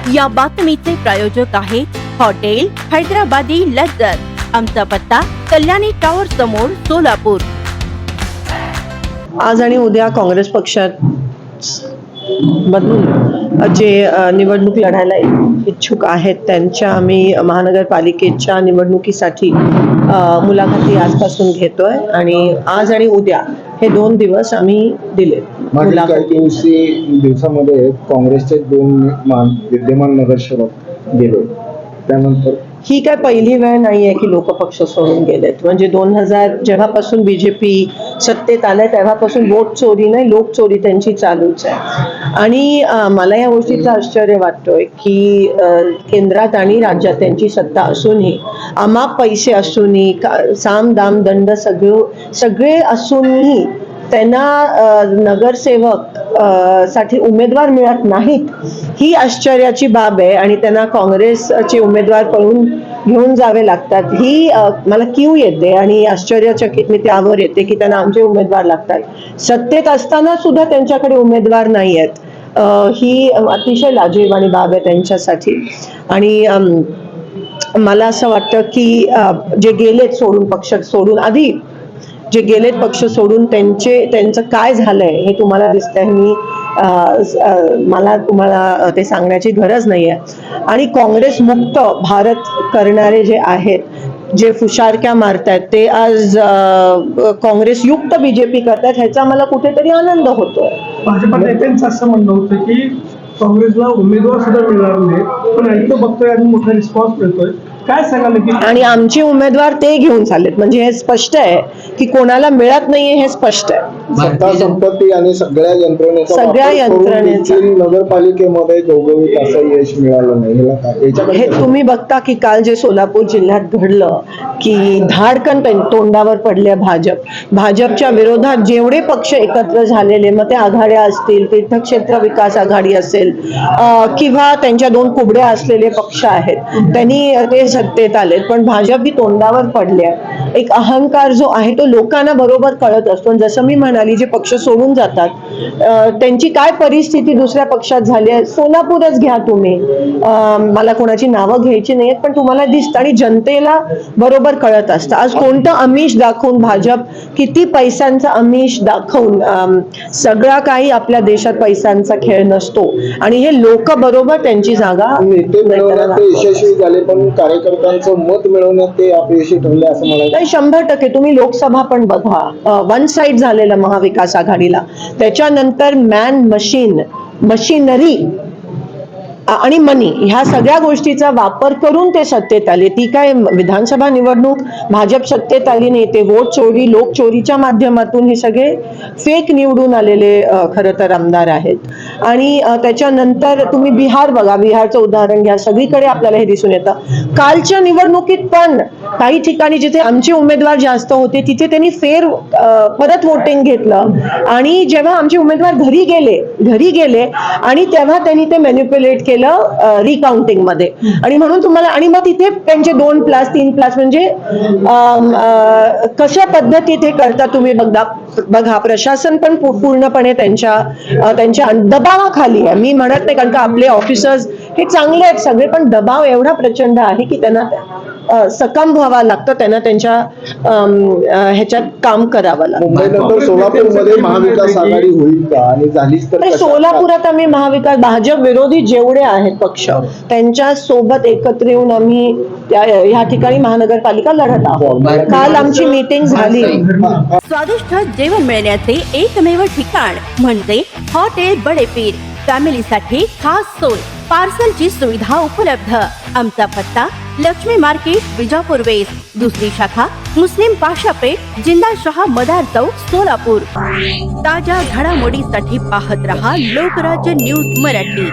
या बातमीचे प्रायोजक आहे हॉटेल हैदराबादी लज्जत। आमचा पत्ता कल्याणी टॉवर समोर सोलापूर। आज आणि उद्या काँग्रेस पक्षात मधून जे निवडणूक लढायला इच्छुक आहेत त्यांच्या आम्ही महानगरपालिकेच्या निवडणुकीसाठी मुलाखती आजपासून घेतोय आणि आज आणि उद्या हे 2 दिवस आम्ही दिले। काही दिवसामध्ये काँग्रेसचे 2 विद्यमान नगरसेवक गेले, त्यानंतर ही काय पहिली वेळ नाहीये की लोक पक्ष सोडून गेलेत। म्हणजे 2000 जेव्हापासून बीजेपी सत्तेत आलंय तेव्हापासून वोट चोरी नाही, लोक चोरी त्यांची चालूच आहे। आणि मला या गोष्टीचं आश्चर्य वाटतोय की केंद्रात आणि राज्यात त्यांची सत्ता असूनही, अमाप पैसे असूनही, साम दाम दंड सगळे असूनही त्यांना नगरसेवक साठी उमेदवार मिळत नाहीत, ही आश्चर्याची बाब आहे। आणि त्यांना काँग्रेसचे उमेदवार पळून घेऊन जावे लागतात, ही मला कीव येते आणि आश्चर्यचकित मी त्यावर येते की त्यांना आमचे उमेदवार लागतात। सत्तेत असताना सुद्धा त्यांच्याकडे उमेदवार नाही आहेत, ही अतिशय लाजिरवाणी बाब आहे त्यांच्यासाठी। आणि मला असं वाटतं की जे गेलेत सोडून, पक्ष सोडून, आधी जे गेलेत पक्ष सोडून त्यांचं काय झालंय हे तुम्हाला दिसतंय। मला तुम्हाला ते सांगण्याची गरज नाहीये। आणि काँग्रेस मुक्त भारत करणारे जे आहेत, जे फुशारक्या मारतायत, ते आज काँग्रेस युक्त बीजेपी करतायत, ह्याचा मला कुठेतरी आनंद होतोय। भाजपा नेत्यांचं असं म्हणणं होतं की काँग्रेसला उमेदवार सुद्धा मिळणार नाही, पण ऐकतो बघतोय आणि मोठा रिस्पॉन्स मिळतोय, काय सांगाल की? आणि आमचे उमेदवार ते घेऊन चाललेत, म्हणजे हे स्पष्ट आहे की कोणाला मिळत नाहीये, हे स्पष्ट आहे। सत्ता संपत्ती आणि सगळ्या यंत्रणेचा नगरपालिकेमध्ये घवघवीत असं यश मिळालं नाही, हे तुम्ही बघता की काल जे सोलापूर जिल्ह्यात घडलं की धाडकन तोंडावर पडले भाजपच्या विरोधात जेवढे पक्ष एकत्र झालेले, मग ते आघाड्या असतील, तीर्थक्षेत्र विकास आघाडी असेल किंवा त्यांच्या 2 कुबड्या असलेले पक्ष आहेत, त्यांनी ते सत्तेत आलेत, पण भाजप ही तोंडावर पडले। एक अहंकार जो आहे तो लोकांना बरोबर कळत असतो। जसं मी म्हणाली, जे पक्ष सोडून जातात त्यांची काय परिस्थिती दुसऱ्या पक्षात झाली आहे, सोलापूरच घ्या तुम्ही, मला कोणाची नावं घ्यायची नाहीत, पण तुम्हाला दिसतं आणि जनतेला बरोबर कळत असतं। आज कोणतं आमिष दाखवून भाजप, किती पैशांचा आमिष दाखवून, सगळा काही आपल्या देशात पैशांचा खेळ नसतो आणि हे लोक बरोबर त्यांची जागा यशस्वी झाले, पण कार्यकर्त्यांचं मत मिळवण्यात ते अपयशी ठरले असं म्हणायचं। 100% तुम्ही लोकसभा पण बघा, 1 साइड झालेलं महाविकास आघाडीला, त्याच्यानंतर मशिनरी आणि मनी, ह्या सगळ्या गोष्टीचा वापर करून ते सत्तेत आले। ती काय विधानसभा निवडणूक भाजप सत्तेत आली नाही, ते वोट चोरी, लोक चोरीच्या माध्यमातून हे सगळे फेक निवडून आलेले खरं तर आमदार आहेत। आणि त्याच्यानंतर तुम्ही बिहार बघा, बिहारचं उदाहरण घ्या, सगळीकडे आपल्याला हे दिसून येतं। कालच्या निवडणुकीत पण काही ठिकाणी जिथे आमचे उमेदवार जास्त होते तिथे त्यांनी परत वोटिंग घेतलं आणि जेव्हा आमचे उमेदवार घरी गेले आणि तेव्हा त्यांनी ते मॅनिप्युलेट केलं रिकाउंटिंग मध्ये। आणि म्हणून तुम्हाला, आणि मग तिथे त्यांचे 2+, 3+, म्हणजे कशा पद्धतीत हे करता तुम्ही बघा। प्रशासन पण पूर्णपणे त्यांच्या दबावाखाली आहे। मी म्हणत नाही, कारण का आपले ऑफिसर्स हे चांगले आहेत सगळे, पण दबाव एवढा प्रचंड आहे की त्यांना सकाम व्हावं लागतं, त्यांना त्यांच्या ह्याच्यात काम करावं लागतं। मुंबईनंतर सोलापूरमध्ये महाविकास आघाडी होईल का, आणि झालीच तर सोलापुरात आम्ही महाविकास, भाजप विरोधी जेवढे आहेत पक्ष, त्यांच्या सोबत एकत्र येऊन आम्ही ह्या ठिकाणी महानगरपालिका लढत आहोत। काल आमची मीटिंग झाली। स्वादिष्ट जेवण मिळण्याचे एकमेव ठिकाण म्हणजे हॉटेल बडेपीर। फॅमिलीसाठी खास सोय, पार्सलची सुविधा उपलब्ध। आमचा पत्ता लक्ष्मी मार्केट, विजापूर वेस्ट, दुसरी शाखा मुस्लिम पाशापेठ, जिंदाशहा मदार चौक, सोलापूर। ताज्या घडामोडीसाठी पाहत रहा लोकराज्य न्यूज मराठी।